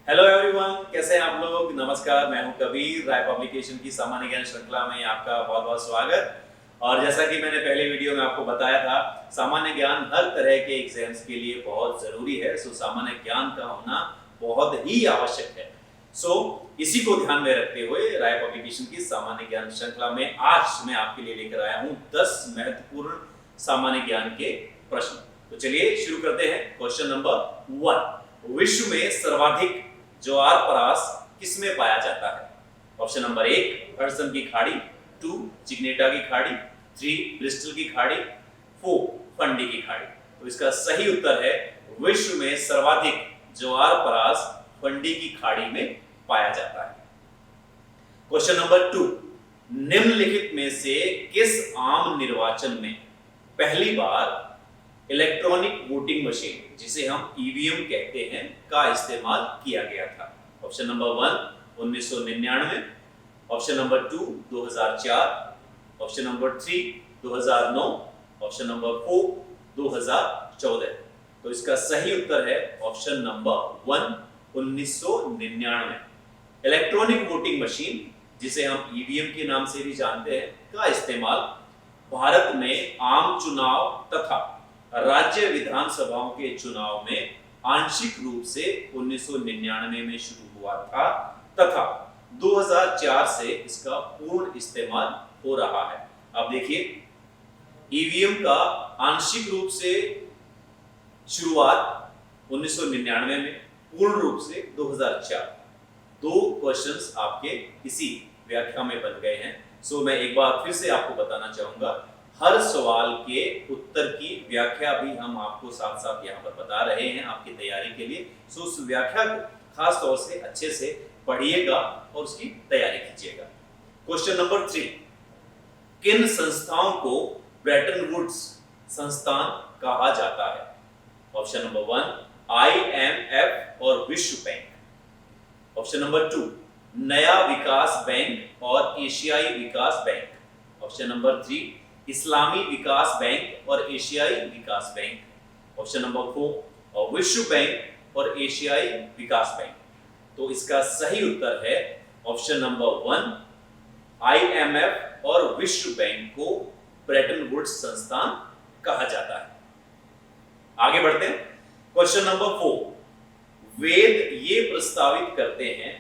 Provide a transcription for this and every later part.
Hello everyone, कैसे हैं आप लोग। नमस्कार, मैं हूं कबीर। राय पब्लिकेशन की सामान्य ज्ञान श्रृंखला में आपका बहुत बहुत स्वागत। और जैसा कि मैंने पहले वीडियो में आपको बताया था, सामान्य ज्ञान हर तरह के एग्जाम्स के लिए बहुत जरूरी है। सामान्य ज्ञान का होना बहुत ही आवश्यक है। इसी को ध्यान में रखते हुए राय पब्लिकेशन की सामान्य ज्ञान श्रृंखला में आज मैं आपके लिए लेकर आया हूं 10 महत्वपूर्ण सामान्य ज्ञान के प्रश्न। तो चलिए शुरू करते हैं। क्वेश्चन नंबर 1, विश्व में सर्वाधिक ज्वार परास किसमें पाया जाता है? ऑप्शन नंबर 1, हडसन की खाड़ी, 2, चिग्नेटा की खाड़ी, 3, ब्रिस्टल की खाड़ी, 4, फंडी की खाड़ी। तो इसका सही उत्तर है विश्व में सर्वाधिक ज्वार परास फंडी की खाड़ी में पाया जाता है। क्वेश्चन नंबर 2, निम्नलिखित में से किस आम निर्वाचन में पहली बार इलेक्ट्रॉनिक वोटिंग मशीन, जिसे हम ईवीएम कहते हैं, का इस्तेमाल किया गया था? Option number 1, 1999, option number 2, 2004, option number 3, 2009, option number 4, 2014। तो इसका सही उत्तर है option number 1, 1999। Electronic voting machine, जिसे हम ईवीएम के नाम से भी जानते हैं, का इस्तेमाल भारत में आम चुनाव तथा राज्य विधानसभाओं के चुनाव में आंशिक रूप से 1999 में शुरू हुआ था तथा 2004 से इसका पूर्ण इस्तेमाल हो रहा है। अब देखिए, ईवीएम का आंशिक रूप से शुरुआत 1999 में, पूर्ण रूप से 2004। दो क्वेश्चंस आपके इसी व्याख्या में बन गए हैं। मैं एक बार फिर से आपको बताना चाहूंगा, हर सवाल के उत्तर की व्याख्या भी हम आपको साथ साथ यहाँ पर बता रहे हैं आपकी तैयारी के लिए। उस व्याख्या को खास तौर से अच्छे से पढ़िएगा और उसकी तैयारी कीजिएगा। क्वेश्चन नंबर 3, किन संस्थाओं को ब्रेटन वुड्स संस्थान कहा जाता है? ऑप्शन नंबर 1, IMF और विश्व बैंक। ऑप्शन नंबर 2, नया विकास बैंक और एशियाई विकास बैंक। ऑप्शन नंबर 3, इस्लामी विकास बैंक और एशियाई विकास बैंक। ऑप्शन नंबर 4, और विश्व बैंक और एशियाई विकास बैंक। तो इसका सही उत्तर है ऑप्शन नंबर 1, IMF और विश्व बैंक को ब्रेटन वुड्स संस्थान कहा जाता है। आगे बढ़ते हैं। क्वेश्चन नंबर 4, वेद ये प्रस्तावित करते हैं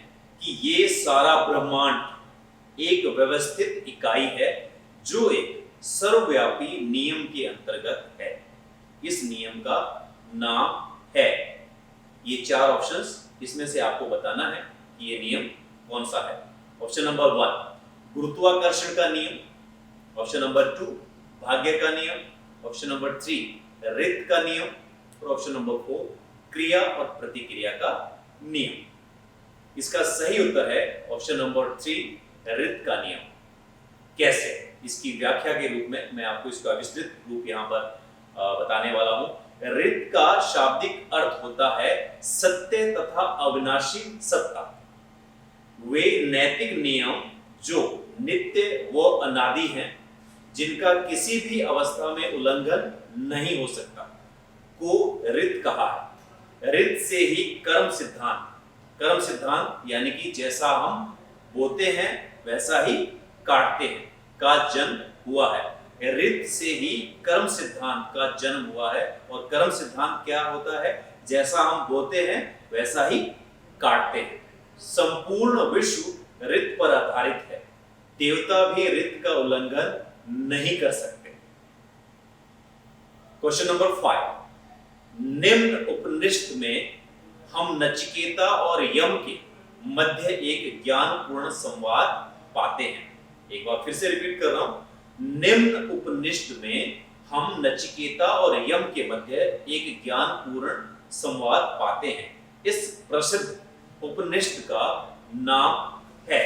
कि ये सारा ब्रह्मांड एक व्यवस्थित इकाई है जो एक सर्वव्यापी नियम के अंतर्गत है। इस नियम का नाम है। ये 4 ऑप्शंस, इसमें से आपको बताना है कि ये नियम कौन सा है। ऑप्शन नंबर 1, गुरुत्वाकर्षण का नियम। ऑप्शन नंबर 2, भाग्य का नियम। ऑप्शन नंबर 3, रित का नियम। और ऑप्शन नंबर 4, क्रिया और प्रतिक्रिया का नियम। इसका सही उत्तर है ऑप्शन नंबर 3, रित का नियम। कैसे? इसकी व्याख्या के रूप में मैं आपको इसका विस्तृत रूप यहाँ पर बताने वाला हूं। रित का शाब्दिक अर्थ होता है सत्य तथा अविनाशी सत्ता। वे नैतिक नियम जो नित्य व अनादि हैं, जिनका किसी भी अवस्था में उल्लंघन नहीं हो सकता, को रित कहा है। रित से ही कर्म सिद्धांत यानी कि जैसा हम बोते हैं वैसा ही काटते हैं का जन्म हुआ है। रित से ही कर्म सिद्धांत का जन्म हुआ है। और कर्म सिद्धांत क्या होता है? जैसा हम बोते हैं वैसा ही काटते हैं। संपूर्ण विश्व रित पर आधारित है। देवता भी रित का उल्लंघन नहीं कर सकते। क्वेश्चन नंबर 5, निम्न उपनिषद में हम नचिकेता और यम के मध्य एक ज्ञानपूर्ण संवाद पाते हैं। एक बार फिर से रिपीट कर रहा हूं, निम्न उपनिषद में हम नचिकेता और यम के मध्य एक ज्ञानपूर्ण संवाद पाते हैं। इस प्रसिद्ध उपनिषद का नाम है।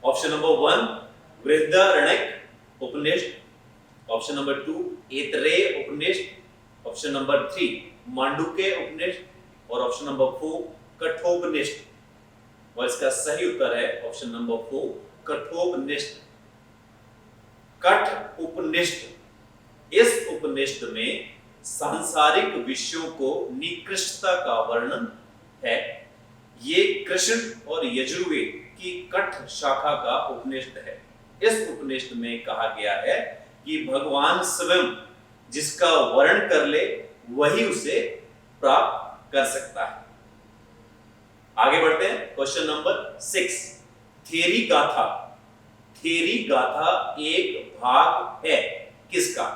Option number 1, Brihadaranyaka Upanishad. Option number 2, Aitareya उपनिषद। ऑप्शन नंबर 3, मांडुक्य उपनिषद। और ऑप्शन नंबर 4, कठोपनिषद। और इसका सही उत्तर है ऑप्शन नंबर 4, कठोपनिषद। कठ उपनिषद। इस उपनिषद में सांसारिक विषयों को निकृष्टता का वर्णन है। ये कृष्ण और यजुर्वेद की कठ शाखा का उपनिषद है। इस उपनिषद में कहा गया है कि भगवान स्वयं जिसका वर्णन कर ले वही उसे प्राप्त कर सकता है। आगे बढ़ते हैं, क्वेश्चन नंबर 6। थेरी गाथा। थेरी गाथा एक भाग है किसका?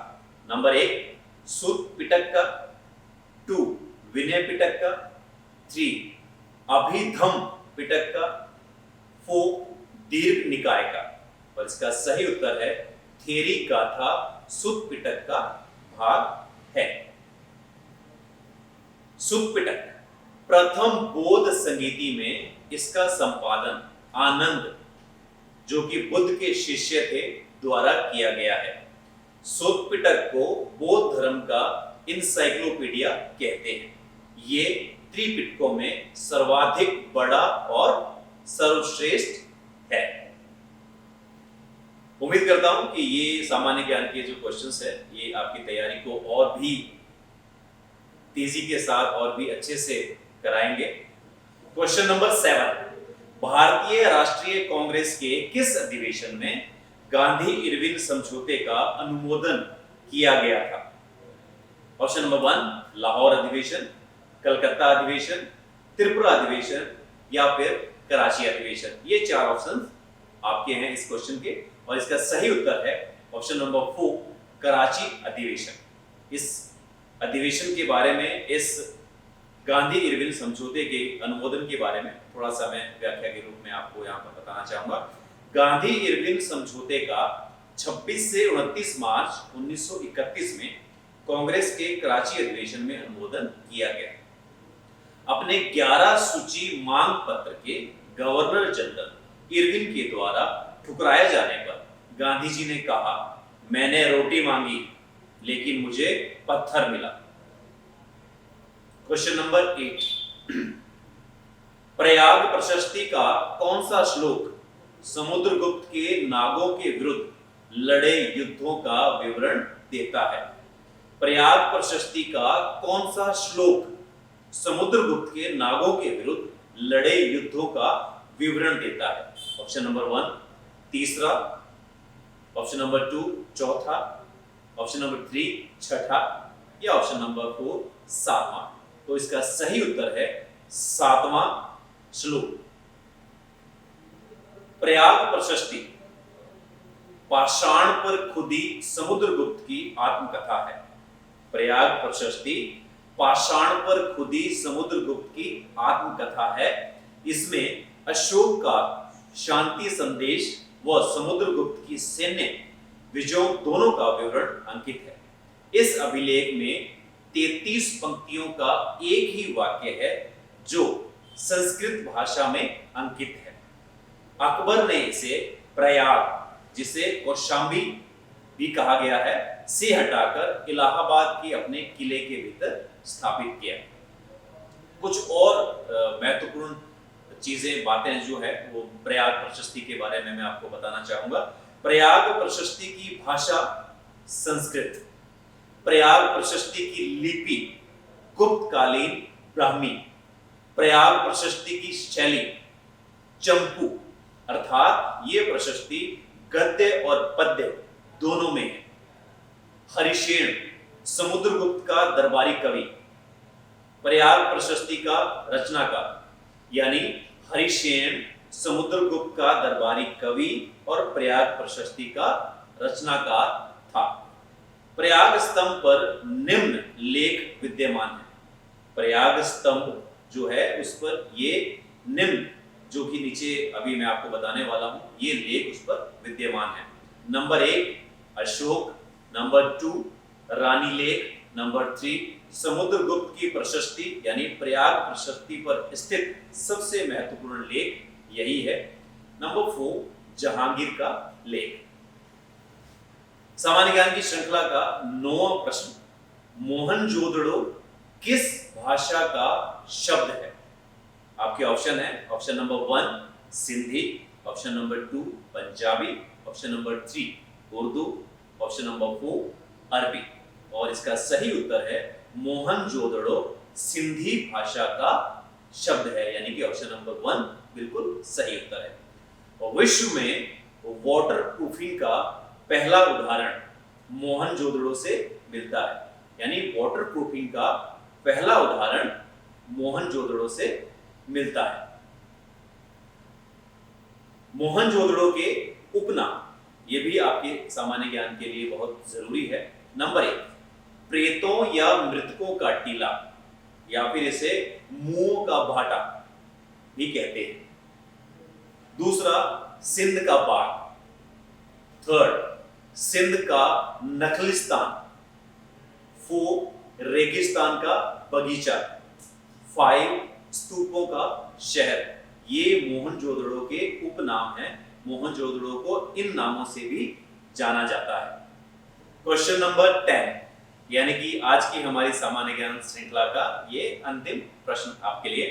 नंबर 1 सूत पिटक का, 2 विनय पिटक का, 3 अभिधम पिटक का, 4 दीर्घ निकाय का। और इसका सही उत्तर है थेरी गाथा सूत पिटक का भाग है। सूत पिटक प्रथम बौद्ध संगीति में इसका संपादन आनंद, जो कि बुद्ध के शिष्य थे, द्वारा किया गया है। सूत पिटक को बौद्ध धर्म का इंसाइक्लोपीडिया कहते हैं। ये त्रिपिटकों में सर्वाधिक बड़ा और सर्वश्रेष्ठ है। उम्मीद करता हूं कि ये सामान्य ज्ञान के जो क्वेश्चंस है ये आपकी तैयारी को और भी तेजी के साथ और भी अच्छे से कराएंगे। Question number 7। भारतीय राष्ट्रीय कांग्रेस के किस अधिवेशन में गांधी इरविन समझौते का अनुमोदन किया गया था? ऑप्शन नंबर 1 लाहौर अधिवेशन, कलकत्ता अधिवेशन, त्रिपुरा अधिवेशन या फिर कराची अधिवेशन। ये 4 ऑप्शन आपके हैं इस क्वेश्चन के, और इसका सही उत्तर है ऑप्शन नंबर 4 कराची अधिवेशन। इस अधिवेशन के बारे में, इस गांधी इरविन समझौते के अनुमोदन के बारे में थोड़ा सा मैं व्याख्या के रूप में आपको यहाँ पर बताना चाहूंगा। गांधी इरविन समझौते का 26 से 29 मार्च 1931 में कांग्रेस के कराची अधिवेशन में अनुमोदन किया गया। अपने 11 सूची मांग पत्र के गवर्नर जनरल इरविन के द्वारा ठुकराए जाने पर गांधी जी ने कहा, मैंने रोटी मांगी लेकिन मुझे पत्थर मिला। Question number 8। प्रयाग प्रशस्ति का कौन सा श्लोक समुद्रगुप्त के नागों के विरुद्ध लड़े युद्धों का विवरण देता है? प्रयाग प्रशस्ति का कौन सा श्लोक समुद्रगुप्त के नागों के विरुद्ध लड़े युद्धों का विवरण देता है? ऑप्शन नंबर 1 तीसरा, ऑप्शन नंबर 2 चौथा, ऑप्शन नंबर 3 छठा या ऑप्शन नंबर 4 सातवां। तो इसका सही उत्तर है सातवां श्लोक। प्रयाग प्रशस्ति पाषाण पर खुदी समुद्रगुप्त की आत्मकथा है। प्रयाग प्रशस्ति पाषाण पर खुदी समुद्रगुप्त की आत्मकथा है। इसमें अशोक का शांति संदेश व समुद्रगुप्त की सैन्य विजयों दोनों का विवरण अंकित है। इस अभिलेख में 33 पंक्तियों का एक ही वाक्य है जो संस्कृत भाषा में अंकित है। अकबर ने इसे प्रयाग, जिसे कौशांबी भी कहा गया है, से हटाकर इलाहाबाद के अपने किले के भीतर स्थापित किया। कुछ और महत्वपूर्ण चीजें, बातें जो है वो प्रयाग प्रशस्ति के बारे में मैं आपको बताना चाहूंगा। प्रयाग प्रशस्ति की भाषा संस्कृत, प्रयाग प्रशस्ति की लिपि गुप्तकालीन ब्राह्मी, प्रयाग प्रशस्ति की शैली चंपू, अर्थात ये प्रशस्ति गद्य और पद्य दोनों में है। हरिशेन समुद्रगुप्त का दरबारी कवि, प्रयाग प्रशस्ति का रचनाकार, यानी हरिशेन समुद्रगुप्त का दरबारी कवि और प्रयाग प्रशस्ति का रचनाकार था। प्रयाग स्तंभ पर निम्न लेख विद्यमान है। प्रयाग स्तंभ जो है उस पर ये निम्न, जो कि नीचे अभी मैं आपको बताने वाला हूं, ये लेख उस पर विद्यमान है। नंबर 1 अशोक, नंबर 2 रानी लेख, नंबर 3 समुद्रगुप्त की प्रशस्ति यानी प्रयाग प्रशस्ति पर स्थित सबसे महत्वपूर्ण लेख यही है। नंबर 4 जहांगीर का लेख। सामान्य ज्ञान की श्रृंखला का 9वां प्रश्न, मोहनजोदड़ो किस भाषा का शब्द है? आपके ऑप्शन है, option number 1 Sindhi, option number 2 Punjabi, option number 3 Urdu, option number 4 अरबी। और इसका सही उत्तर है मोहनजोदड़ो सिंधी भाषा का शब्द है, यानी कि ऑप्शन नंबर 1 बिल्कुल सही उत्तर है। और विश्व में वाटर प्रूफिंग का पहला उदाहरण मोहनजोदड़ो से मिलता है, यानी वाटर प्रूफिंग का पहला उदाहरण मोहनजोदड़ो से मिलता है। मोहनजोदड़ो के उपनाम, ये भी आपके सामान्य ज्ञान के लिए बहुत जरूरी है। नंबर 1 प्रेतों या मृतकों का टीला, या फिर इसे मुंहों का भाटा भी कहते हैं। दूसरा सिंध का बाग। थर्ड सिंध का नखलिस्तान। 4 रेगिस्तान का बगीचा। 5 स्तूपों का शहर। ये मोहनजोदड़ो के उपनाम हैं। मोहनजोदड़ो को इन नामों से भी जाना जाता है। क्वेश्चन नंबर 10, यानी कि आज की हमारी सामान्य ज्ञान श्रृंखला का ये अंतिम प्रश्न आपके लिए।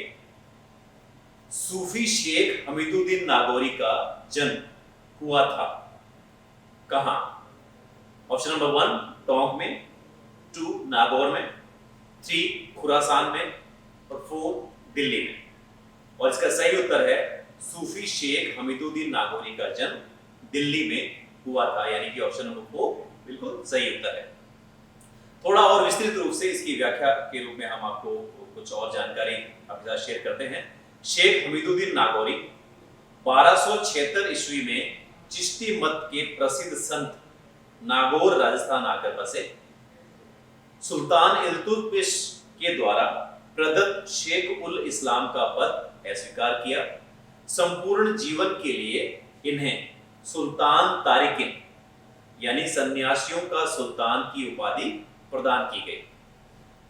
सूफी शेख हमीदुद्दीन नागौरी का जन्म हुआ था कहां? ऑप्शन नंबर 1 टोंक में, 2 नागौर में, 3 खुरासान में और 4 दिल्ली में। और इसका सही उत्तर है सूफी शेख हमीदुद्दीन नागौरी का जन्म दिल्ली में हुआ था, यानी कि ऑप्शन नंबर 4 बिल्कुल सही उत्तर है। थोड़ा और विस्तृत रूप से इसकी व्याख्या के रूप में हम आपको कुछ और जानकारी आपके साथ शेयर करते हैं। शेख हमीदुद्दीन नागौरी 1276 ईस्वी में चिश्ती मत के प्रसिद्ध संत नागौर राजस्थान आकर बसे। सुल्तान इल्तुतमिश के द्वारा प्रदत्त शेख उल इस्लाम का पद अस्वीकार किया। संपूर्ण जीवन के लिए इन्हें सुल्तान तारिकिन, यानी सन्यासियों का सुल्तान की उपाधि प्रदान की गई।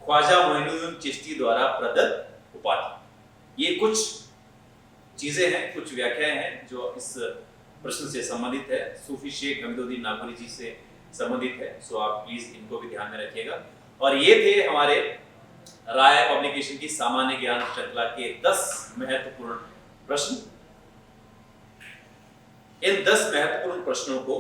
ख्वाजा मोइनुद्दीन चिश्ती द्वारा प्रदत्त उपाधि। ये कुछ चीजें हैं, कुछ व्याख्याएं हैं जो इस प्रश्न से संबंधित है, सूफी शेख हमीदुद्दीन नागौरी जी से संबंधित है। सो आप प्लीज इनको भी ध्यान में रखिएगा। और ये थे हमारे राय पब्लिकेशन की सामान्य ज्ञान श्रृंखला के 10 महत्वपूर्ण प्रश्न। इन 10 महत्वपूर्ण प्रश्नों को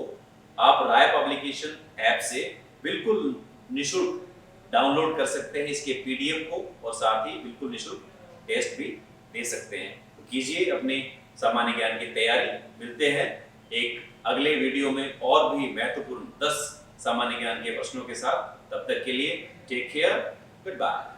आप राय पब्लिकेशन ऐप से बिल्कुल निःशुल्क डाउनलोड कर सकते हैं, इसके पीडीएफ को, और साथ ही बिल्कुल निःशुल्क टेस्ट भी दे सकते हैं। तो कीजिए अपने सामान्य ज्ञान की तैयारी। मिलते हैं एक अगले वीडियो में और भी महत्वपूर्ण 10 सामान्य ज्ञान के प्रश्नों के साथ। तब तक के लिए टेक केयर, गुड बाय।